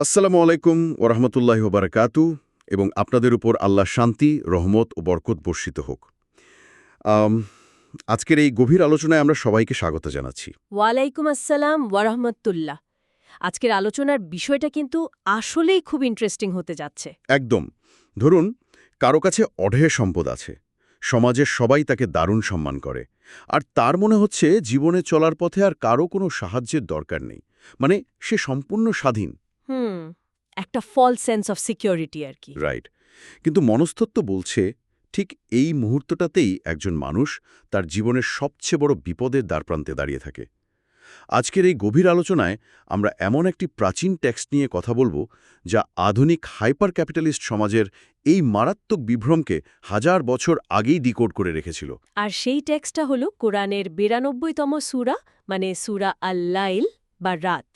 আসসালামু আলাইকুম ওরহমতুল্লাহি ওবারাকাতু এবং আপনাদের উপর আল্লাহ শান্তি, রহমত ও বরকত বর্ষিত হোক। আম, আজকের এই গভীর আলোচনায় আমরা সবাইকে স্বাগত জানাচ্ছি। ওয়ালাইকুম আসসালাম ওয়ারহমতুল্লাহ। আজকের আলোচনার বিষয়টা কিন্তু আসলেই খুব ইন্টারেস্টিং হতে যাচ্ছে। একদম। ধরুন, কারো কাছে অঢের সম্পদ আছে, সমাজের সবাই তাকে দারুণ সম্মান করে, আর তার মনে হচ্ছে জীবনে চলার পথে আর কারো কোনো সাহায্যের দরকার নেই, মানে সে সম্পূর্ণ স্বাধীন। হুম, একটা ফলস সেন্স অফ সিকিউরিটি আর কি। রাইট। কিন্তু মনস্তত্ত্ব বলছে ঠিক এই মুহূর্তটাতেই একজন মানুষ তার জীবনের সবচেয়ে বড় বিপদের দ্বারপ্রান্তে দাঁড়িয়ে থাকে। আজকের এই গভীর আলোচনায় আমরা এমন একটি প্রাচীন টেক্সট নিয়ে কথা বলবো যা আধুনিক হাইপার ক্যাপিটালিস্ট সমাজের এই মারাত্মক বিভ্রমকে হাজার বছর আগেই ডিকোড করে রেখেছিল। আর সেই টেক্সটটা হলো কোরআনের ৯২তম সূরা, মানে সূরা আল-লাইল বা রাত।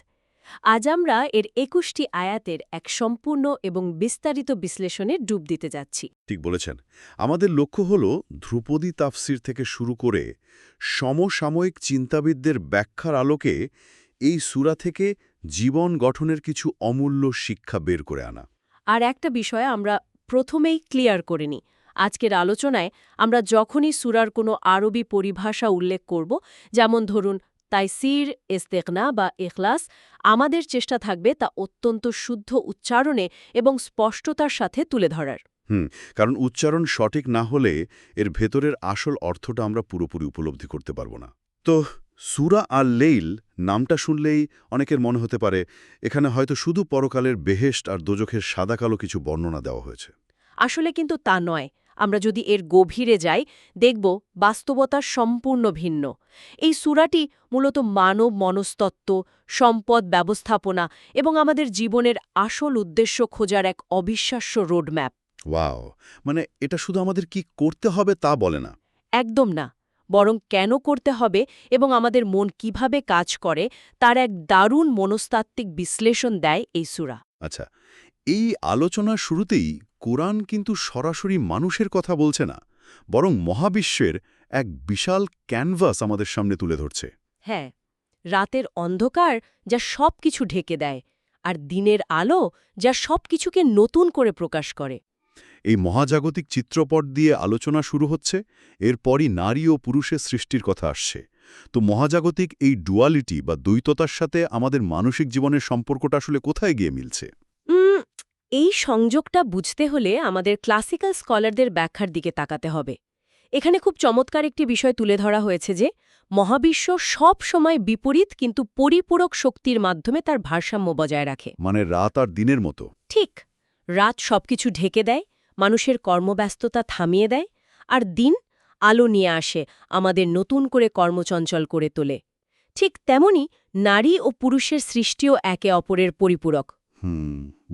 আজ আমরা এর ২১টি আয়াতের এক সম্পূর্ণ এবং বিস্তারিত বিশ্লেষণে ডুব দিতে যাচ্ছি। ঠিক বলেছেন। আমাদের লক্ষ্য হল ধ্রুপদী তাফসির থেকে শুরু করে সমসাময়িক চিন্তাবিদদের ব্যাখ্যার আলোকে এই সূরা থেকে জীবন গঠনের কিছু অমূল্য শিক্ষা বের করে আনা। আর একটা বিষয় আমরা প্রথমেই ক্লিয়ার করে নিই। আজকের আলোচনায় আমরা যখনই সূরার কোনো আরবি পরিভাষা উল্লেখ করব, যেমন ধরুন তাইসির, ইস্তেগনা বা ইখলাস, আমাদের চেষ্টা থাকবে তা অত্যন্ত শুদ্ধ উচ্চারণে এবং স্পষ্টতার সাথে তুলে ধরার। কারণ উচ্চারণ সঠিক না হলে এর ভেতরের আসল অর্থটা আমরা পুরোপুরি উপলব্ধি করতে পারব না। তো সূরা আল-লাইল নামটা শুনলেই অনেকের মনে হতে পারে এখানে হয়তো শুধু পরকালের বেহেশত আর দোজখের সাদাকালো কিছু বর্ণনা দেওয়া হয়েছে। আসলে কিন্তু তা নয়। আমরা যদি এর গভীরে যাই, দেখব বাস্তবতা সম্পূর্ণ ভিন্ন। এই সূরাটি মূলত মানব মনস্তত্ত্ব, সম্পদ ব্যবস্থাপনা এবং আমাদের জীবনের আসল উদ্দেশ্য খোঁজার এক অবিশ্বাস্য রোডম্যাপ। ওয়াও! মানে এটা শুধু আমাদের কি করতে হবে তা বলে না। একদম না, বরং কেন করতে হবে এবং আমাদের মন কিভাবে কাজ করে তার এক দারুণ মনস্তাত্ত্বিক বিশ্লেষণ দেয় এই সূরা। আচ্ছা, এই আলোচনার শুরুতেই কোরআন কিন্তু সরাসরি মানুষের কথা বলছে না, বরং মহাবিশ্বের এক বিশাল ক্যানভাস আমাদের সামনে তুলে ধরছে। হ্যাঁ, রাতের অন্ধকার যা সবকিছু ঢেকে দেয়, আর দিনের আলো যা সবকিছুকে নতুন করে প্রকাশ করে। এই মহাজাগতিক চিত্রপট দিয়ে আলোচনা শুরু হচ্ছে, এরপরই নারী ও পুরুষের সৃষ্টির কথা আসছে। তো মহাজাগতিক এই ডুয়ালিটি বা দ্বৈততার সাথে আমাদের মানসিক জীবনের সম্পর্কটা আসলে কোথায় গিয়ে মিলছে? উম, এই সংযোগটা বুঝতে হলে আমাদের ক্লাসিক্যাল স্কলারদের ব্যাখ্যার দিকে তাকাতে হবে। এখানে খুব চমৎকার একটি বিষয় তুলে ধরা হয়েছে যে মহাবিশ্ব সব সময় বিপরীত কিন্তু পরিপূরক শক্তির মাধ্যমে তার ভারসাম্য বজায় রাখে। মানে রাত আর দিনের মতো। ঠিক, রাত সবকিছু ঢেকে দেয়, মানুষের কর্মব্যস্ততা থামিয়ে দেয়, আর দিন আলো নিয়ে আসে, আমাদের নতুন করে কর্মচঞ্চল করে তোলে। ঠিক তেমনি নারী ও পুরুষের সৃষ্টিও একে অপরের পরিপূরক।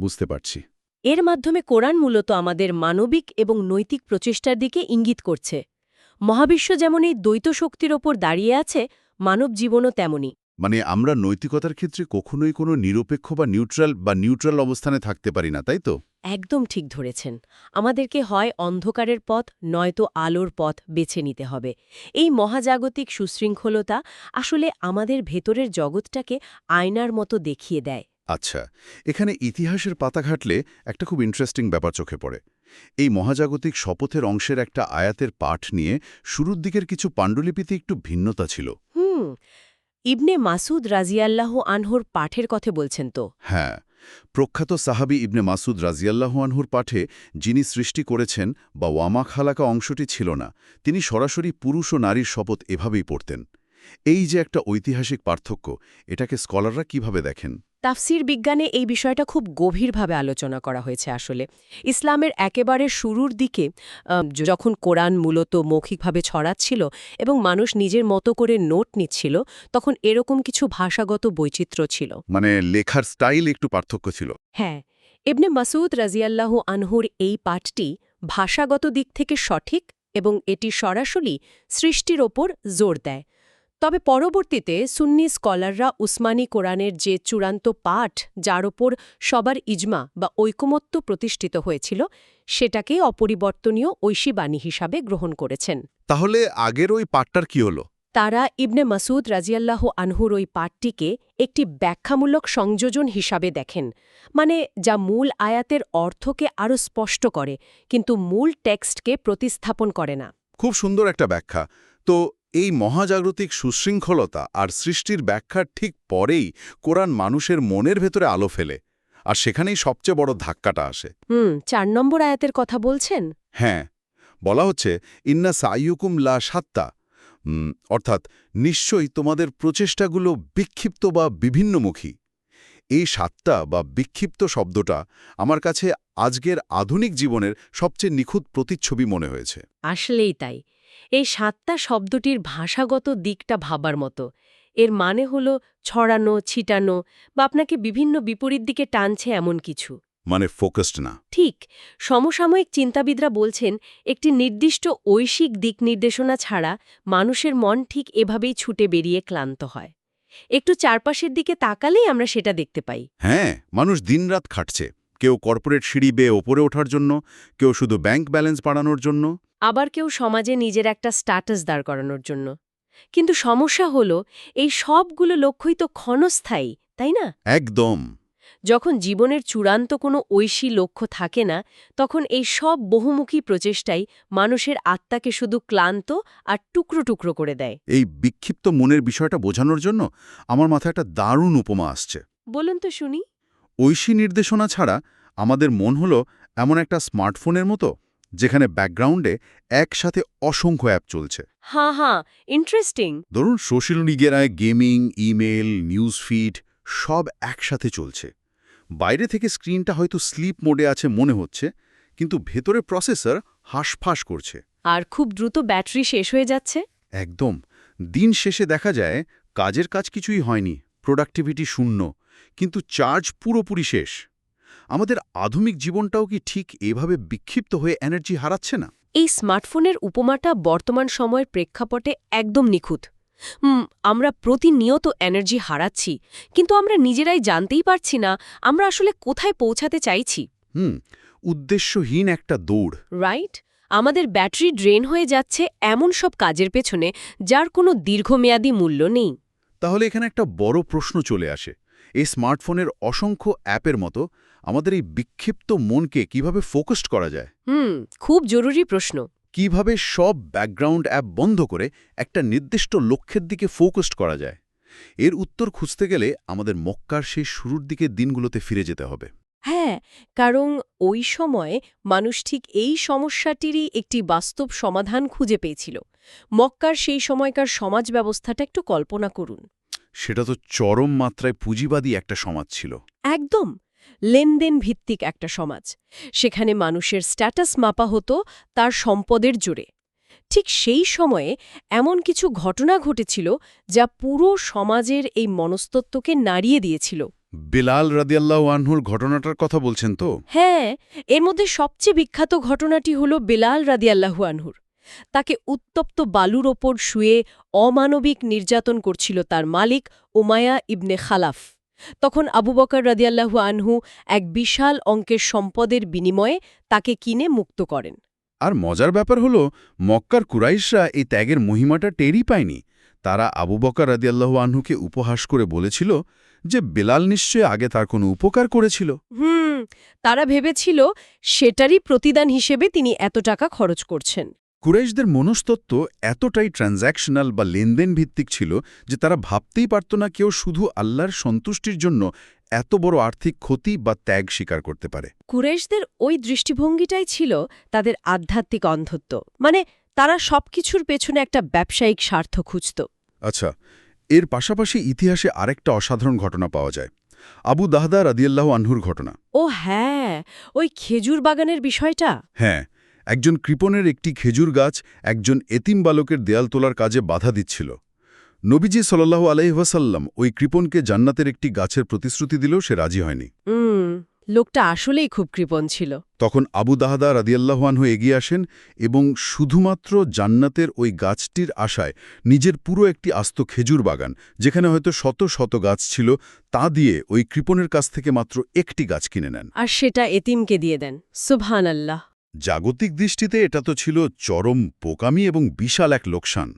বুঝতে পারছি। এর মাধ্যমে কোরআন মূলত আমাদের মানবিক এবং নৈতিক প্রচেষ্টার দিকে ইঙ্গিত করছে। মহাবিশ্ব যেমন এই দ্বৈত শক্তির ওপর দাঁড়িয়ে আছে, মানব জীবনও তেমনি। মানে আমরা নৈতিকতার ক্ষেত্রে কখনোই কোনো নিরপেক্ষ বা নিউট্রাল অবস্থানে থাকতে পারি না, তাই তো? একদম ঠিক ধরেছেন। আমাদেরকে হয় অন্ধকারের পথ নয়তো আলোর পথ বেছে নিতে হবে। এই মহাজাগতিক সুশৃঙ্খলতা আসলে আমাদের ভেতরের জগৎটাকে আয়নার মতো দেখিয়ে দেয়। আচ্ছা, এখানে ইতিহাসের পাতা ঘাটলে একটা খুব ইন্টারেস্টিং ব্যাপার চোখে পড়ে। এই মহাজাগতিক শপথের অংশের একটা আয়াতের পাঠ নিয়ে শুরুর দিকের কিছু পাণ্ডুলিপিতে একটু ভিন্নতা ছিল। ইবনে মাসুদ রাজিয়াল্লাহু আনহুর পাঠের কথা বলছেন তো? হ্যাঁ, প্রখ্যাত সাহাবী ইবনে মাসুদ রাজিয়াল্লাহু আনহুর পাঠে যিনি সৃষ্টি করেছেন বা ওয়ামা খালাকা অংশটি ছিল না, তিনি সরাসরি পুরুষ ও নারীর শপথ এভাবেই পড়তেন। এই যে একটা ঐতিহাসিক পার্থক্য, এটাকে স্কলাররা কিভাবে দেখেন? তাফসির বিজ্ঞানে এই বিষয়টা খুব গভীরভাবে আলোচনা করা হয়েছে আসলে। ইসলামের একেবারে শুরুর দিকে যখন কোরআন মূলত মৌখিকভাবে ছড়াচ্ছিল এবং মানুষ নিজের মতো করে নোট নিচ্ছিল, তখন এরকম কিছু ভাষাগত বৈচিত্র্য ছিল। মানে লেখার স্টাইল একটু পার্থক্য ছিল। হ্যাঁ, ইবনে মাসুদ রাজিয়াল্লাহু আনহুর এই পাঠটি ভাষাগত দিক থেকে সঠিক এবং এটি সরাসরি সৃষ্টির ওপর জোর দেয়। তবে পরবর্তীতে সুন্নি স্কলাররা উসমানী কোরআনের যে চূড়ান্ত পাঠ, যার ওপর সবার ইজমা বা ঐকমত্য প্রতিষ্ঠিত হয়েছিল, সেটাকে অপরিবর্তনীয় ঐশী বাণী হিসাবে গ্রহণ করেছেন। তাহলে আগের ওই পাঠটার কি হলো? তারা ইবনে মাসুদ রাজিয়াল্লাহু আনহুর ওই পাঠটিকে একটি ব্যাখ্যামূলক সংযোজন হিসাবে দেখেন, মানে যা মূল আয়াতের অর্থকে আরও স্পষ্ট করে কিন্তু মূল টেক্সটকে প্রতিস্থাপন করে না। খুব সুন্দর একটা ব্যাখ্যা। তো এই মহাজাগতিক সুশৃঙ্খলতা আর সৃষ্টির ব্যাখ্যার ঠিক পরেই কোরআন মানুষের মনের ভেতরে আলো ফেলে, আর সেখানেই সবচেয়ে বড় ধাক্কাটা আসে। 4 নম্বর আয়াতের কথা বলছেন? হ্যাঁ, বলা হচ্ছে ইন্না সাইয়ুকুম লা সাত্তা, অর্থাৎ নিশ্চয়ই তোমাদের প্রচেষ্টাগুলো বিক্ষিপ্ত বা বিভিন্নমুখী। এই সাত্তা বা বিক্ষিপ্ত শব্দটা আমার কাছে আজকের আধুনিক জীবনের সবচেয়ে নিখুঁত প্রতিচ্ছবি মনে হয়েছে। আসলেই তাই। এই 7টা শব্দটির ভাষাগত দিকটা ভাবার মতো। এর মানে হল ছড়ানো, ছিটানো বা আপনাকে বিভিন্ন বিপরীত দিকে টানছে এমন কিছু। মানে ফোকাসড না। ঠিক। সমসাময়িক চিন্তাবিদরা বলছেন একটি নির্দিষ্ট ঐশিক দিক নির্দেশনা ছাড়া মানুষের মন ঠিক এভাবেই ছুটে বেরিয়ে ক্লান্ত হয়। একটু চারপাশের দিকে তাকালেই আমরা সেটা দেখতে পাই। হ্যাঁ, মানুষ দিনরাত খাটছে। কেউ কর্পোরেট সিঁড়ি বেয়ে ওপরে ওঠার জন্য, কেউ শুধু ব্যাংক ব্যালেন্স বাড়ানোর জন্য, আবার কেউ সমাজে নিজের একটা স্ট্যাটাস দাঁড় করানোর জন্য। কিন্তু সমস্যা হলো এই সবগুলো লক্ষ্যই তো ক্ষণস্থায়ী, তাই না? একদম। যখন জীবনের চূড়ান্ত কোনো ঐশী লক্ষ্য থাকে না, তখন এই সব বহুমুখী প্রচেষ্টাই মানুষের আত্মাকে শুধু ক্লান্ত আর টুকরো টুকরো করে দেয়। এই বিক্ষিপ্ত মনের বিষয়টা বোঝানোর জন্য আমার মাথায় একটা দারুণ উপমা আসছে। বলুন তো শুনি। ঐশী নির্দেশনা ছাড়া আমাদের মন হলো এমন একটা স্মার্টফোনের মতো, যেখানে ব্যাকগ্রাউন্ডে একসাথে অসংখ্য অ্যাপ চলছে। হ্যাঁ, ইন্টারেস্টিং। ধরুন সোশ্যাল মিডিয়ায় গেমিং, ইমেল, নিউজ ফিড সব একসাথে চলছে। বাইরে থেকে স্ক্রিনটা হয়তো স্লিপ মোডে আছে মনে হচ্ছে, কিন্তু ভেতরে প্রসেসর হাঁসফাঁস করছে। আর খুব দ্রুত ব্যাটারি শেষ হয়ে যাচ্ছে। একদম। দিন শেষে দেখা যায় কাজের কাজ কিছুই হয়নি, প্রোডাক্টিভিটি শূন্য, কিন্তু চার্জ পুরোপুরি শেষ। আমাদের আধুনিক জীবনটাও কি ঠিক এভাবে বিক্ষিপ্ত হয়ে এনার্জি হারাচ্ছে না? এই স্মার্টফোনের উপমাটা বর্তমান সময়ের প্রেক্ষাপটে একদম নিখুঁত। আমরা প্রতিনিয়ত এনার্জি হারাচ্ছি, কিন্তু আমরা নিজেরাই জানতেই পারছি না আমরা আসলে কোথায় পৌঁছাতে চাইছি। উদ্দেশ্যহীন একটা দৌড়। রাইট? আমাদের ব্যাটারি ড্রেন হয়ে যাচ্ছে এমন সব কাজের পেছনে যার কোনো দীর্ঘমেয়াদী মূল্য নেই। তাহলে এখানে একটা বড় প্রশ্ন চলে আসে। এই স্মার্টফোনের অসংখ্য অ্যাপের মতো আমাদের এই বিক্ষিপ্ত মনকে কিভাবে ফোকাসড করা যায়? খুব জরুরি প্রশ্ন। কিভাবে সব ব্যাকগ্রাউন্ড অ্যাপ বন্ধ করে একটা নির্দিষ্ট লক্ষ্যের দিকে ফোকাসড করা যায়? এর উত্তর খুঁজতে গেলে আমাদের মক্কার সেই শুরুর দিকে দিনগুলোতে ফিরে যেতে হবে। হ্যাঁ, কারণ ওই সময়ে মানুষ ঠিক এই সমস্যাটিরই একটি বাস্তব সমাধান খুঁজে পেয়েছিল। মক্কার সেই সময়কার সমাজ ব্যবস্থাটা একটু কল্পনা করুন। সেটা তো চরম মাত্রায় পুঁজিবাদী একটা সমাজ ছিল। একদম লেনদেন ভিত্তিক একটা সমাজ। সেখানে মানুষের স্ট্যাটাস মাপা হতো তার সম্পদের জোরে। ঠিক সেই সময়ে এমন কিছু ঘটনা ঘটেছিল যা পুরো সমাজের এই মনস্তত্ত্বকে নাড়িয়ে দিয়েছিল। বিলাল রাদিয়াল্লাহু আনহুর ঘটনাটার কথা বলছেন তো? হ্যাঁ, এর মধ্যে সবচেয়ে বিখ্যাত ঘটনাটি হল বিলাল রাদিয়াল্লাহু আনহুর। তাকে উত্তপ্ত বালুর ওপর শুয়ে অমানবিক নির্যাতন করছিল তার মালিক উমায়া ইবনে খালাফ। তখন আবু বকর রাদিয়াল্লাহু আনহু এক বিশাল অঙ্কের সম্পদের বিনিময়ে তাকে কিনে মুক্ত করেন। আর মজার ব্যাপার হলো, মক্কার কুরাইশরা এই ত্যাগের মহিমাটা টেরই পায়নি। তারা আবু বকর রাদিয়াল্লাহু আনহুকে উপহাস করে বলেছিল যে বেলাল নিশ্চয়ই আগে তার কোনো উপকার করেছিল। তারা ভেবেছিল সেটারই প্রতিদান হিসেবে তিনি এত টাকা খরচ করছেন। কুরাইশদের মনস্তত্ত্ব এতটাই ট্রানজ্যাকশনাল বা লেনদেন ভিত্তিক ছিল যে তারা ভাবতেই পারত না কেউ শুধু আল্লাহর সন্তুষ্টির জন্য এত বড় আর্থিক ক্ষতি বা ত্যাগ স্বীকার করতে পারে। কুরাইশদের ওই দৃষ্টিভঙ্গিটাই ছিল তাদের আধ্যাত্মিক অন্ধত্ব, মানে তারা সবকিছুর পেছনে একটা ব্যবসায়িক স্বার্থ খুঁজত। আচ্ছা, এর পাশাপাশি ইতিহাসে আরেকটা অসাধারণ ঘটনা পাওয়া যায়, আবু দাহদা রাদিয়াল্লাহু আনহুর ঘটনা। ও হ্যাঁ, ওই খেজুর বাগানের বিষয়টা। হ্যাঁ, একজন কৃপণের একটি খেজুর গাছ একজন এতিম বালকের দেয়াল তোলার কাজে বাধা দিচ্ছিল। নবীজি সাল্লাল্লাহু আলাইহি ওয়াসাল্লাম ওই কৃপণকে জান্নাতের একটি গাছের প্রতিশ্রুতি দিলেও সে রাজি হয়নি। লোকটা আসলেই খুব কৃপণ ছিল। তখন আবু দাহদা রাদিয়াল্লাহু আনহু এগিয়ে আসেন এবং শুধুমাত্র জান্নাতের ওই গাছটির আশায় নিজের পুরো একটি আস্ত খেজুর বাগান, যেখানে হয়তো শত শত গাছ ছিল, তা দিয়ে ওই কৃপণের কাছ থেকে মাত্র একটি গাছ কিনে নেন। আর সেটা এতিমকে দিয়ে দেন। সুবহানাল্লাহ। জাগতিক দৃষ্টিতে এটা তো ছিল চরম বোকামি এবং বিশাল এক লোকসান।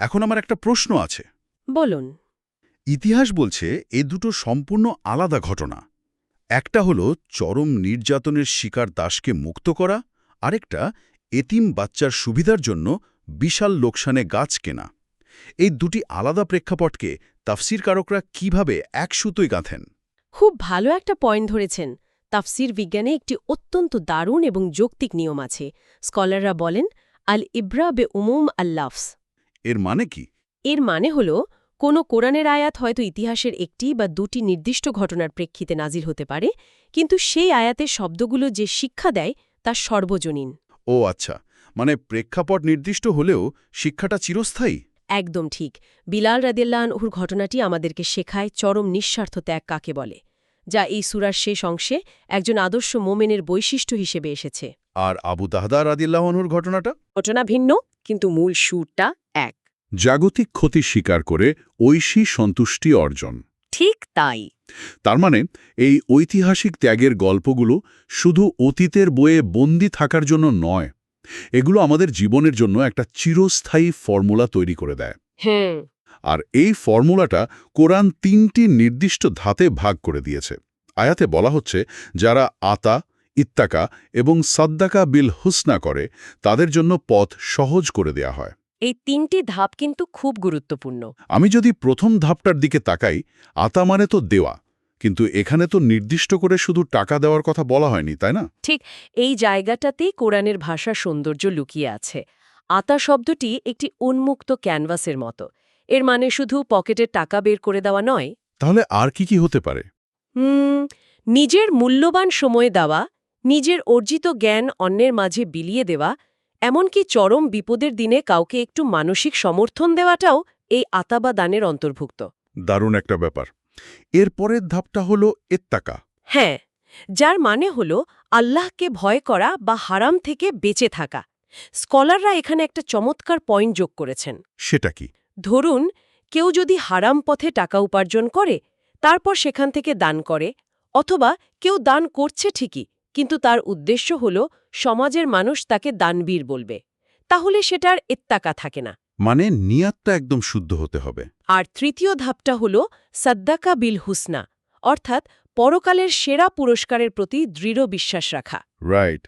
এখন আমার একটা প্রশ্ন আছে। বলুন। ইতিহাস বলছে এ দুটো সম্পূর্ণ আলাদা ঘটনা। একটা হলো চরম নির্যাতনের শিকার দাসকে মুক্ত করা, আরেকটা এতিম বাচ্চার সুবিধার জন্য বিশাল লোকসানে গাছ কেনা। এই দুটি আলাদা প্রেক্ষাপটকে তাফসিরকারকরা কিভাবে এক সুতোয় গাঁথেন? খুব ভালো একটা পয়েন্ট ধরেছেন। তাফসির বিজ্ঞানে একটি অত্যন্ত দারুণ এবং যৌক্তিক নিয়ম আছে। স্কলাররা বলেন আল ইব্রা বে উমুম আল্লাফস। এর মানে কি? এর মানে হল কোনো কোরআনের আয়াত হয়তো ইতিহাসের একটি বা দুটি নির্দিষ্ট ঘটনার প্রেক্ষিতে নাজিল হতে পারে, কিন্তু সেই আয়াতের শব্দগুলো যে শিক্ষা দেয় তা সর্বজনীন। ও আচ্ছা, মানে প্রেক্ষাপট নির্দিষ্ট হলেও শিক্ষাটা চিরস্থায়ী। একদম ঠিক। বিলাল রাদিয়াল্লাহু আনহুর ঘটনাটি আমাদেরকে শেখায় চরম নিঃস্বার্থ ত্যাগ কাকে বলে, যা এই সূরার শেষ অংশে একজন আদর্শ মোমেনের বৈশিষ্ট্য হিসেবে এসেছে। আর আবু দাহদা রাদিয়াল্লাহু আনহুর ঘটনাটা? ঘটনা ভিন্ন, কিন্তু মূল সুরটা এক। জাগতিক ক্ষতি স্বীকার করে ঐশী সন্তুষ্টি অর্জন। ঠিক তাই। তার মানে এই ঐতিহাসিক ত্যাগের গল্পগুলো শুধু অতীতের বইয়ে বন্দী থাকার জন্য নয়, এগুলো আমাদের জীবনের জন্য একটা চিরস্থায়ী ফর্মুলা তৈরি করে দেয়। হ্যাঁ। আর এই ফর্মুলাটা কোরআন ৩টি নির্দিষ্ট ধাপে ভাগ করে দিয়েছে। আয়াতে বলা হচ্ছে, যারা আতা, ইত্তাকা এবং সাদ্দাকা বিল হুসনা করে তাদের জন্য পথ সহজ করে দেয়া হয়। এই তিনটি ধাপ কিন্তু খুব গুরুত্বপূর্ণ। আমি যদি প্রথম ধাপটার দিকে তাকাই, আতা মানে তো দেওয়া, কিন্তু এখানে তো নির্দিষ্ট করে শুধু টাকা দেওয়ার কথা বলা হয়নি, তাই না? ঠিক এই জায়গাটাতেই কোরআনের ভাষা সৌন্দর্য লুকিয়ে আছে। আতা শব্দটি একটি উন্মুক্ত ক্যানভাসের মতো। এর মানে শুধু পকেটের টাকা বের করে দেওয়া নয়। তাহলে আর কি হতে পারে? নিজের মূল্যবান সময় দেওয়া, নিজের অর্জিত জ্ঞান অন্যের মাঝে বিলিয়ে দেওয়া, এমনকি চরম বিপদের দিনে কাউকে একটু মানসিক সমর্থন দেওয়াটাও এই আতা বা দানের অন্তর্ভুক্ত। দারুণ একটা ব্যাপার। এর পরের ধাপটা হলো ইত্তাকা। হ্যাঁ, যার মানে হল আল্লাহকে ভয় করা বা হারাম থেকে বেঁচে থাকা। স্কলাররা এখানে একটা চমৎকার পয়েন্ট যোগ করেছেন। সেটা কি? ধরুন, কেউ যদি হারাম পথে টাকা উপার্জন করে, তারপর সেখান থেকে দান করে, অথবা কেউ দান করছে ঠিকই, কিন্তু তার উদ্দেশ্য হল সমাজের মানুষ তাকে দানবীর বলবে, তাহলে সেটার ইত্তাকা থাকে না। মানে নিয়াতটা একদম শুদ্ধ হতে হবে। আর তৃতীয় ধাপটা হল সাদ্দাকা বিল হুসনা, অর্থাৎ পরকালের সেরা পুরস্কারের প্রতি দৃঢ় বিশ্বাস রাখা। রাইট।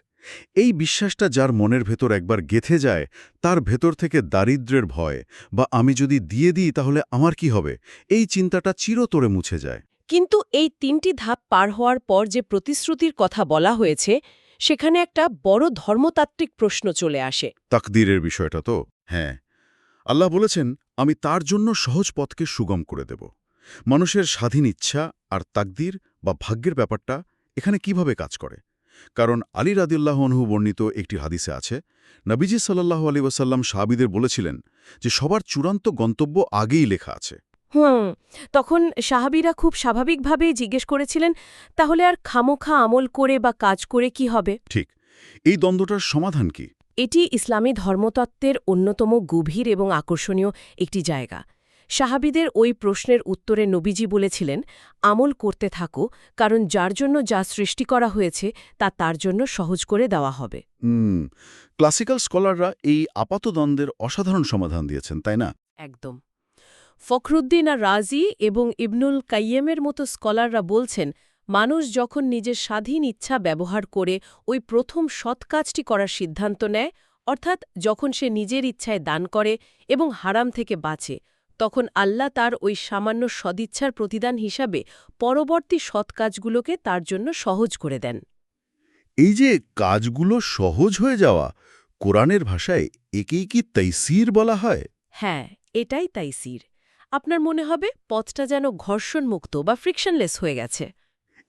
এই বিশ্বাসটা যার মনের ভেতর একবার গেঁথে যায়, তার ভেতর থেকে দারিদ্র্যের ভয় বা আমি যদি দিয়ে দিই তাহলে আমার কি হবে, এই চিন্তাটা চিরতরে মুছে যায়। কিন্তু এই তিনটি ধাপ পার হওয়ার পর যে প্রতিশ্রুতির কথা বলা হয়েছে, সেখানে একটা বড় ধর্মতাত্ত্বিক প্রশ্ন চলে আসে। তাকদীরের বিষয়টা তো। হ্যাঁ, আল্লাহ বলেছেন, আমি তার জন্য সহজ পথকে সুগম করে দেব। মানুষের স্বাধীন ইচ্ছা আর তাকদীর বা ভাগ্যের ব্যাপারটা এখানে কিভাবে কাজ করে? কারণ আলী রাদিয়াল্লাহু আনহু বর্ণিত একটি হাদিসে আছে, নবীজি সাল্লাল্লাহু আলাইহি ওয়াসাল্লাম সাহাবীদের বলেছিলেন যে সবার চূড়ান্ত গন্তব্য আগেই লেখা আছে। তখন সাহাবীরা খুব স্বাভাবিকভাবেই জিজ্ঞেস করেছিলেন, তাহলে আর খামোখা আমল করে বা কাজ করে কি হবে? ঠিক। এই দ্বন্দ্বটার সমাধান কি? এটি ইসলামী ধর্মতত্ত্বের অন্যতম গভীর এবং আকর্ষণীয় একটি জায়গা। সাহাবীদের ওই প্রশ্নের উত্তরে নবীজি বলেছিলেন, আমল করতে থাকো, কারণ যার জন্য যা সৃষ্টি করা হয়েছে তা তার জন্য সহজ করে দেওয়া হবে। ক্লাসিক্যাল স্কলাররা এই আপাতদ্বন্দ্বের অসাধারণ সমাধান দিয়েছেন, তাই না? একদম। ফখরুদ্দিন আর রাজি এবং ইবনুল কাইয়েমের মতো স্কলাররা বলছেন, মানুষ যখন নিজের স্বাধীন ইচ্ছা ব্যবহার করে ওই প্রথম সৎ কাজটি করার সিদ্ধান্ত নেয়, অর্থাৎ যখন সে নিজের ইচ্ছায় দান করে এবং হারাম থেকে বাঁচে, তখন আল্লাহ তার ওই সামান্য সদিচ্ছার প্রতিদান হিসাবে পরবর্তী সৎ কাজগুলোকে তার জন্য সহজ করে দেন। এই যে কাজগুলো সহজ হয়ে যাওয়া, কোরআনের ভাষায় একেই কি তাইসির বলা হয়? হ্যাঁ, এটাই তাইসির। আপনার মনে হবে পথটা যেন ঘর্ষণমুক্ত বা ফ্রিকশনলেস হয়ে গেছে।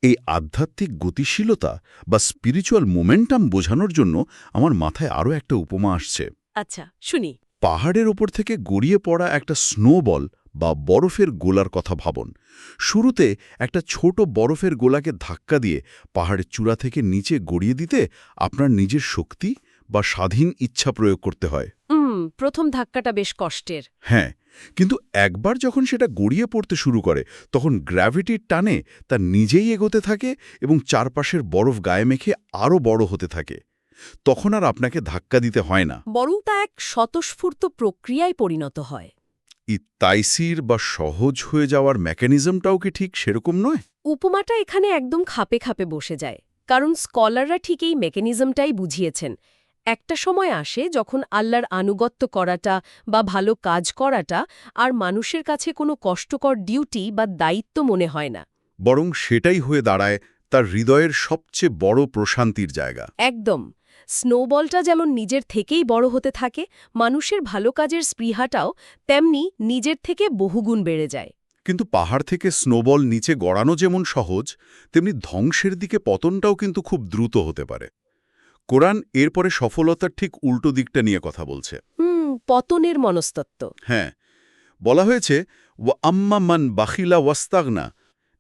এই আধ্যাত্মিক গতিশীলতা বা স্পিরিচুয়াল মোমেন্টাম বোঝানোর জন্য আমার মাথায় আরও একটা উপমা আসছে। আচ্ছা, শুনি। পাহাড়ের ওপর থেকে গড়িয়ে পড়া একটা স্নোবল বা বরফের গোলার কথা ভাবুন। শুরুতে একটা ছোট বরফের গোলাকে ধাক্কা দিয়ে পাহাড়ের চূড়া থেকে নিচে গড়িয়ে দিতে আপনার নিজের শক্তি বা স্বাধীন ইচ্ছা প্রয়োগ করতে হয়। প্রথম ধাক্কাটা বেশ কষ্টের। হ্যাঁ, কিন্তু একবার যখন সেটা গড়িয়ে পড়তে শুরু করে, তখন গ্র্যাভিটির টানে তা নিজেই এগোতে থাকে এবং চারপাশের বরফ গায়ে মেখে আরও বড় হতে থাকে। তখন আর আপনাকে ধাক্কা দিতে হয় না, বরং তা এক স্বতঃস্ফূর্ত প্রক্রিয়ায় পরিণত হয়। তাইসির বা সহজ হয়ে যাওয়ার মেকানিজমটাও কি ঠিক সেরকম নয়? উপমাটা এখানে একদম খাপে খাপে বসে যায়, কারণ স্কলাররা ঠিক এই মেকানিজমটাই বুঝিয়েছেন। একটা সময় আসে যখন আল্লাহর আনুগত্য করাটা বা ভালো কাজ করাটা আর মানুষের কাছে কোনো কষ্টকর ডিউটি বা দায়িত্ব মনে হয় না। বরং সেটাই হয়ে দাঁড়ায় তার হৃদয়ের সবচেয়ে বড় প্রশান্তির জায়গা। একদম। স্নোবলটা যেমন নিজের থেকেই বড় হতে থাকে, মানুষের ভালো কাজের স্পৃহাটাও তেমনি নিজের থেকে বহুগুণ বেড়ে যায়। কিন্তু পাহাড় থেকে স্নোবল নিচে গড়ানো যেমন সহজ, তেমনি ধ্বংসের দিকে পতনটাও কিন্তু খুব দ্রুত হতে পারে। কোরআন এরপরে সফলতার ঠিক উল্টো দিকটা নিয়ে কথা বলছে। পতনের মনস্তত্ত্ব। হ্যাঁ, বলা হয়েছে ওয়া আম্মা মান বাখিলা ওয়াস্তাগনা।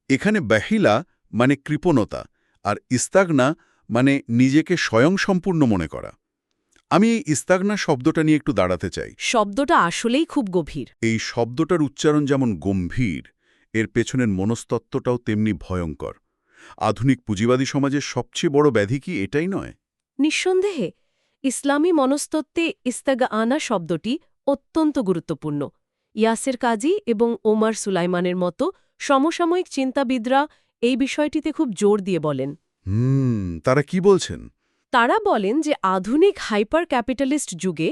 এখানে বাহিলা মানে কৃপণতা, আর ইস্তাগনা মানে নিজেকে স্বয়ংসম্পূর্ণ মনে করা। আমি এই ইস্তাগনা শব্দটা নিয়ে একটু দাঁড়াতে চাই। শব্দটা আসলেই খুব গভীর। এই শব্দটার উচ্চারণ যেমন গম্ভীর, এর পেছনের মনস্তত্ত্বটাও তেমনি ভয়ঙ্কর। আধুনিক পুঁজিবাদী সমাজের সবচেয়ে বড় ব্যাধি কি এটাই নয়? নিঃসন্দেহে ইসলামী মনস্তত্ত্বে ইস্তাগআনা শব্দটি অত্যন্ত গুরুত্বপূর্ণ। ইয়াসের কাজী এবং ওমর সুলাইমানের মতো সমসাময়িক চিন্তাবিদরা এই বিষয়টিতে খুব জোর দিয়ে বলেন। তারা কি বলছেন? তারা বলেন যে আধুনিক হাইপার ক্যাপিটালিস্ট যুগে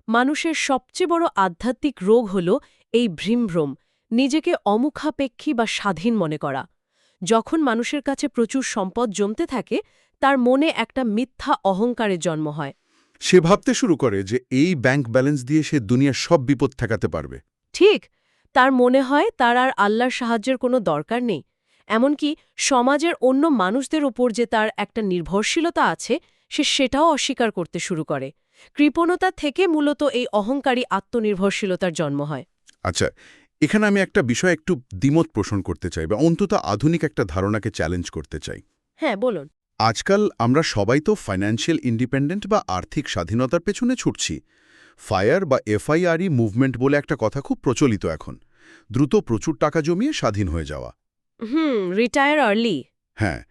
মানুষের সবচেয়ে বড় আধ্যাত্মিক রোগ হল এই ভ্রমভ্রম, নিজেকে অমুখাপেক্ষী বা স্বাধীন মনে করা। যখন মানুষের কাছে প্রচুর সম্পদ জমতে থাকে, তার মনে একটা মিথ্যা অহংকারের জন্ম হয়। সে ভাবতে শুরু করে যে এই ব্যাংক ব্যালেন্স দিয়ে সে দুনিয়ার সব বিপদ ঠেকাতে পারবে। ঠিক, তার মনে হয় তার আর আল্লাহর সাহায্যের কোনো দরকার নেই। এমনকি সমাজের অন্য মানুষদের ওপর যে তার একটা নির্ভরশীলতা আছে, সে সেটাও অস্বীকার করতে শুরু করে। কৃপণতা থেকে মূলত এই অহংকারী আত্মনির্ভরশীলতার জন্ম হয়। আচ্ছা, এখানে আমি একটা বিষয় একটু দ্বিমত পোষণ করতে চাই, বা অন্তত আধুনিক একটা ধারণাকে চ্যালেঞ্জ করতে চাই। হ্যাঁ, বলুন। আজকাল আমরা সবাই তো ফাইন্যান্সিয়াল ইন্ডিপেন্ডেন্ট বা আর্থিক স্বাধীনতার পেছনে ছুটছি। ফায়ার বা এফআইআরই মুভমেন্ট বলে একটা কথা খুব প্রচলিত এখন। দ্রুত প্রচুর টাকা জমিয়ে স্বাধীন হয়ে যাওয়া। Retire early. হ্যাঁ,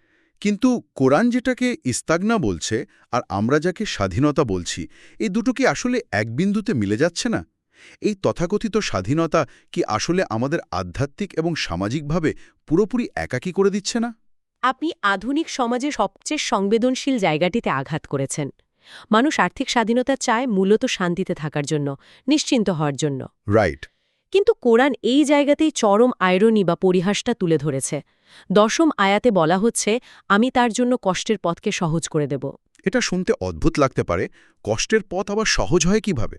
কিন্তু কোরআন যেটাকে ইস্তাগনা বলছে আর আমরা যাকে স্বাধীনতা বলছি, এই দুটো কি আসলে এক বিন্দুতে মিলে যাচ্ছে না? এই তথাকথিত স্বাধীনতা কি আসলে আমাদের আধ্যাত্মিক এবং সামাজিকভাবে পুরোপুরি একাকী করে দিচ্ছে না? আপনি আধুনিক সমাজে সবচেয়ে সংবেদনশীল জায়গাটিতে আঘাত করেছেন। মানুষ আর্থিক স্বাধীনতা চায় মূলত শান্তিতে থাকার জন্য, নিশ্চিন্ত হওয়ার জন্য। রাইট। কিন্তু কোরআন এই জায়গাতেই চরম আইরনি বা পরিহাসটা তুলে ধরেছে। 10ম আয়াতে বলা হচ্ছে, আমি তার জন্য কষ্টের পথকে সহজ করে দেব। এটা শুনতে অদ্ভুত লাগতে পারে। কষ্টের পথ আবার সহজ হয় কিভাবে?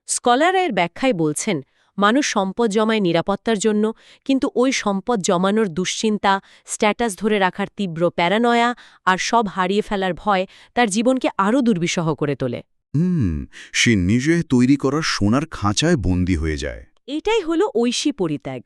স্কলাররা এর ব্যাখ্যায় বলছেন, মানুষ সম্পদ জমায় নিরাপত্তার জন্য, কিন্তু ওই সম্পদ জমানোর দুশ্চিন্তা, স্ট্যাটাস ধরে রাখার তীব্র প্যারানয়া আর সব হারিয়ে ফেলার ভয় তার জীবনকে আরও দুর্বিষহ করে তোলে। সে নিজে তৈরি করার সোনার খাঁচায় বন্দী হয়ে যায়। এটাই হলো ঐশী পরিত্যাগ।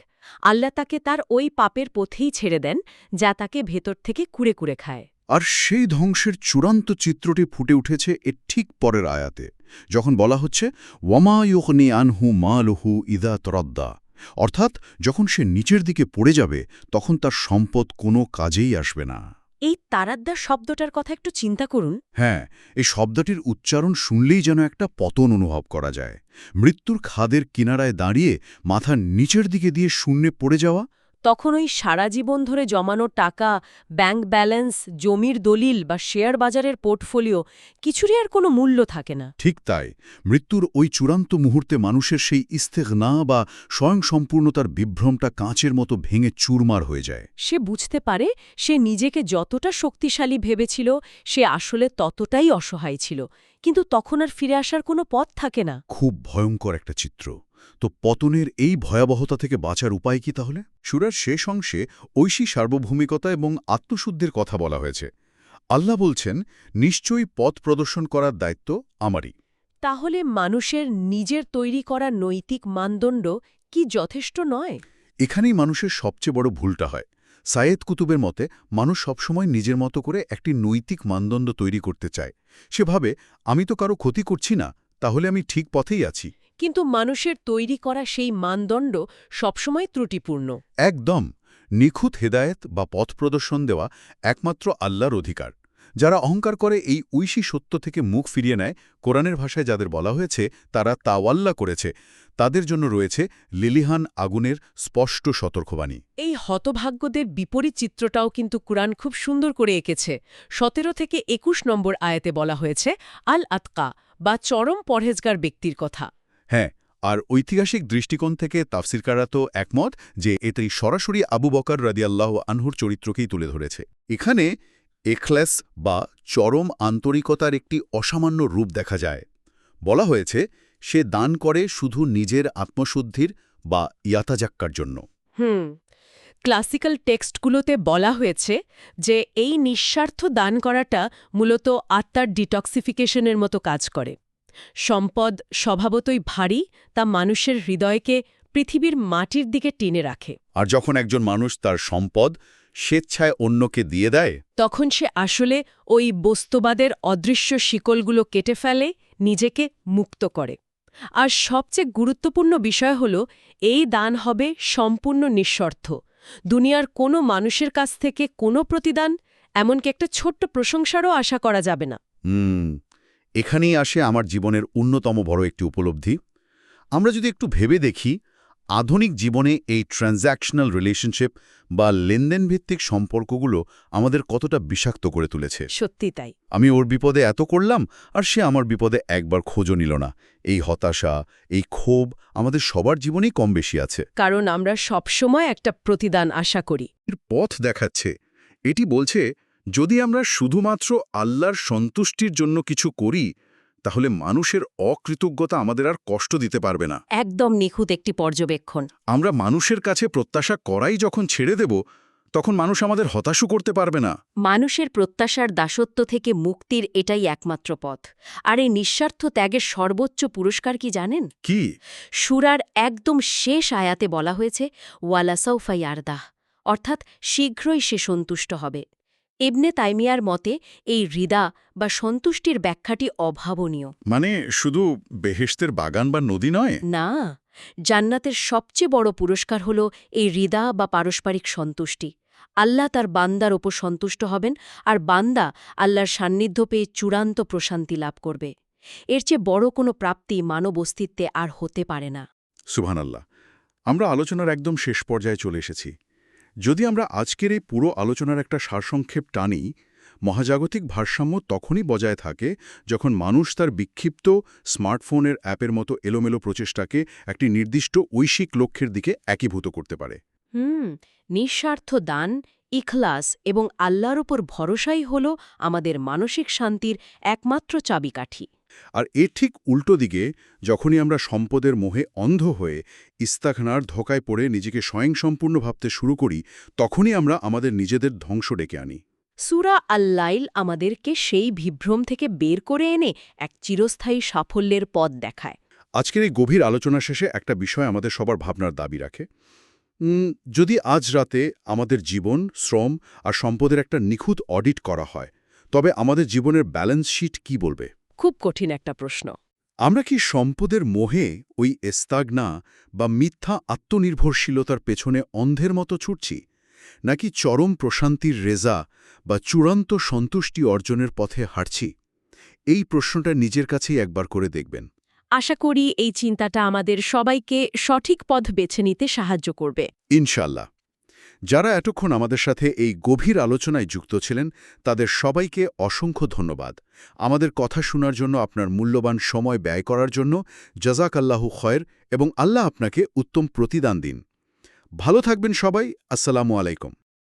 আল্লাহ তাকে তার ওই পাপের পথেই ছেড়ে দেন, যা তাকে ভেতর থেকে কুড়ে কুড়ে খায়। আর সেই ধ্বংসের চূড়ান্ত চিত্রটি ফুটে উঠেছে এর ঠিক পরের আয়াতে, যখন বলা হচ্ছে ওয়ামা ইউগনি আনহু মালুহু ইদা তরাদ্দা। অর্থাৎ যখন সে নিচের দিকে পড়ে যাবে, তখন তার সম্পদ কোনো কাজেই আসবে না। এই তারাদ্দার শব্দটার কথা একটু চিন্তা করুন। হ্যাঁ, এই শব্দটির উচ্চারণ শুনলেই যেন একটা পতন অনুভব করা যায়। মৃত্যুর খাদের কিনারায় দাঁড়িয়ে মাথার নিচের দিকে দিয়ে শূন্যে পড়ে যাওয়া। তখন ওই সারা জীবন ধরে জমানো টাকা, ব্যাংক ব্যালেন্স, জমির দলিল বা শেয়ার বাজারের পোর্টফোলিও, কিছুরই আর কোনো মূল্য থাকে না। ঠিক তাই, মৃত্যুর ওই চূড়ান্ত মুহূর্তে মানুষের সেই ইস্তেগনা বা স্বয়ংসম্পূর্ণতার বিভ্রমটা কাঁচের মতো ভেঙে চুরমার হয়ে যায়। সে বুঝতে পারে সে নিজেকে যতটা শক্তিশালী ভেবেছিল, সে আসলে ততটাই অসহায় ছিল। কিন্তু তখন আর ফিরে আসার কোনো পথ থাকে না। খুব ভয়ঙ্কর একটা চিত্র। তো পতনের এই ভয়াবহতা থেকে বাঁচার উপায় কি তাহলে? সূরার শেষ অংশে ঐশী সার্বভৌমিকতা এবং আত্মশুদ্ধির কথা বলা হয়েছে। আল্লাহ বলছেন, নিশ্চয়ই পথ প্রদর্শন করার দায়িত্ব আমারই। তাহলে মানুষের নিজের তৈরি করা নৈতিক মানদণ্ড কি যথেষ্ট নয়? এখানেই মানুষের সবচেয়ে বড় ভুলটা হয়। সায়েদ কুতুবের মতে মানুষ সবসময় নিজের মতো করে একটি নৈতিক মানদণ্ড তৈরি করতে চায়। সে ভাবে, আমি তো কারো ক্ষতি করছি না, তাহলে আমি ঠিক পথেই আছি। কিন্তু মানুষের তৈরি করা সেই মানদণ্ড সবসময় ত্রুটিপূর্ণ। একদম। নিখুঁত হেদায়েত বা পথ প্রদর্শন দেওয়া একমাত্র আল্লাহর অধিকার। যারা অহংকার করে এই ঐশী সত্য থেকে মুখ ফিরিয়ে নেয়, কোরআনের ভাষায় যাদের বলা হয়েছে তারা তাওয়াল্লা করেছে, তাদের জন্য রয়েছে লিলিহান আগুনের স্পষ্ট সতর্কবাণী। এই হতভাগ্যদের বিপরীত চিত্রটাও কিন্তু কুরআন খুব সুন্দর করে এঁকেছে। ১৭ থেকে ২১ নম্বর আয়াতে বলা হয়েছে আল আতকা বা চরম পরহেজগার ব্যক্তির কথা। হ্যাঁ, আর ঐতিহাসিক দৃষ্টিকোণ থেকে তাফসিরকাররা তো একমত যে এতেই সরাসরি আবু বকর রাদিয়াল্লাহু আনহুর চরিত্রকেই তুলে ধরেছে। এখানে এখলাস বা চরম আন্তরিকতার একটি অসামান্য রূপ দেখা যায়। বলা হয়েছে সে দান করে শুধু নিজের আত্মশুদ্ধির বা ইয়াতাজাক্কার জন্য। ক্লাসিক্যাল টেক্সটগুলোতে বলা হয়েছে যে এই নিঃস্বার্থ দান করাটা মূলত আত্মার ডিটক্সিফিকেশনের মতো কাজ করে। সম্পদ স্বভাবতই ভারী, তা মানুষের হৃদয়কে পৃথিবীর মাটির দিকে টেনে রাখে। আর যখন একজন মানুষ তার সম্পদ স্বেচ্ছায় অন্যকে দিয়ে দেয়, তখন সে আসলে ওই বস্তুবাদের অদৃশ্য শিকলগুলো কেটে ফেলে, নিজেকে মুক্ত করে। আর সবচেয়ে গুরুত্বপূর্ণ বিষয় হল এই দান হবে সম্পূর্ণ নিঃস্বার্থ। দুনিয়ার কোনো মানুষের কাছ থেকে কোনো প্রতিদান, এমনকি একটা ছোট্ট প্রশংসারও আশা করা যাবে না। এখানেই আসে আমার জীবনের অন্যতম বড় একটি উপলব্ধি। আমরা যদি একটু ভেবে দেখি, আধুনিক জীবনে এই ট্রানজ্যাকশনাল রিলেশনশিপ বা লেনদেনভিত্তিক সম্পর্কগুলো আমাদের কতটা বিষাক্ত করে তুলেছে। সত্যি তাই। আমি ওর বিপদে এত করলাম, আর সে আমার বিপদে একবার খোঁজও নিল না। এই হতাশা, এই ক্ষোভ আমাদের সবার জীবনেই কম বেশি আছে। কারণ আমরা সবসময় একটা প্রতিদান আশা করি। এর পথ দেখাচ্ছে, এটি বলছে যদি আমরা শুধুমাত্র আল্লাহর সন্তুষ্টির জন্য কিছু করি, তাহলে মানুষের অকৃতজ্ঞতা আমাদের আর কষ্ট দিতে পারবে না। একদম নিখুঁত একটি পর্যবেক্ষণ। আমরা মানুষের কাছে প্রত্যাশা করাই যখন ছেড়ে দেব, তখন মানুষ আমাদের হতাশও করতে পারবে না। মানুষের প্রত্যাশার দাসত্ব থেকে মুক্তির এটাই একমাত্র পথ। আর এই নিঃস্বার্থ ত্যাগের সর্বোচ্চ পুরস্কার কি জানেন? কি? সূরার একদম শেষ আয়াতে বলা হয়েছে ওয়ালা সাউফা ইয়ারদাহ, অর্থাৎ শীঘ্রই সে সন্তুষ্ট হবে। ইবনে তাইমিয়ার মতে এই হৃদা বা সন্তুষ্টির ব্যাখ্যাটি অভাবনীয়। মানে শুধু বেহেশতের বাগান বা নদী নয়? না, জান্নাতের সবচেয়ে বড় পুরস্কার হল এই হৃদা বা পারস্পরিক সন্তুষ্টি। আল্লাহ তার বান্দার ওপর সন্তুষ্ট হবেন, আর বান্দা আল্লাহর সান্নিধ্য পেয়ে চূড়ান্ত প্রশান্তি লাভ করবে। এর চেয়ে বড় কোনো প্রাপ্তি মানব অস্তিত্বে আর হতে পারে না। সুবহানাল্লাহ। আমরা আলোচনার একদম শেষ পর্যায়ে চলে এসেছি। যদি আমরা আজকের এই পুরো আলোচনার একটা সারসংক্ষেপ টানি, মহাজাগতিক ভারসাম্য তখনই বজায় থাকে যখন মানুষ তার বিক্ষিপ্ত স্মার্টফোনের অ্যাপের মতো এলোমেলো প্রচেষ্টাকে একটি নির্দিষ্ট ঐশিক লক্ষ্যের দিকে একীভূত করতে পারে। নিঃস্বার্থ দান, ইখলাস এবং আল্লাহর ওপর ভরসাই হল আমাদের মানসিক শান্তির একমাত্র চাবিকাঠি। আর এর ঠিক উল্টো দিকে যখনই আমরা সম্পদের মোহে অন্ধ হয়ে ইস্তাখনার ধোঁকায় পড়ে নিজেকে স্বয়ংসম্পূর্ণ ভাবতে শুরু করি, তখনই আমরা আমাদের নিজেদের ধ্বংস ডেকে আনি। সূরা আল-লাইল আমাদেরকে সেই বিভ্রম থেকে বের করে এনে এক চিরস্থায়ী সাফল্যের পথ দেখায়। আজকের এই গভীর আলোচনা শেষে একটা বিষয় আমাদের সবার ভাবনার দাবি রাখে। যদি আজ রাতে আমাদের জীবন, শ্রম আর সম্পদের একটা নিখুঁত অডিট করা হয়, তবে আমাদের জীবনের ব্যালেন্স শিট কি বলবে? খুব কঠিন একটা প্রশ্ন। আমরা কি সম্পদের মোহে ওই এস্তাগনা বা মিথ্যা আত্মনির্ভরশীলতার পেছনে অন্ধের মতো ছুটছি, নাকি চরম প্রশান্তির রেজা বা চূড়ান্ত সন্তুষ্টি অর্জনের পথে হাঁটছি? এই প্রশ্নটা নিজের কাছেই একবার করে দেখবেন। আশা করি এই চিন্তাটা আমাদের সবাইকে সঠিক পথ বেছে নিতে সাহায্য করবে। ইনশাল্লাহ। যারা এতক্ষণ আমাদের সাথে এই গভীর আলোচনায় যুক্ত ছিলেন, তাদের সবাইকে অসংখ্য ধন্যবাদ। আমাদের কথা শোনার জন্য, আপনার মূল্যবান সময় ব্যয় করার জন্য জাযাকাল্লাহু খয়র, এবং আল্লাহ আপনাকে উত্তম প্রতিদান দিন। ভালো থাকবেন সবাই। আসসালামু আলাইকুম।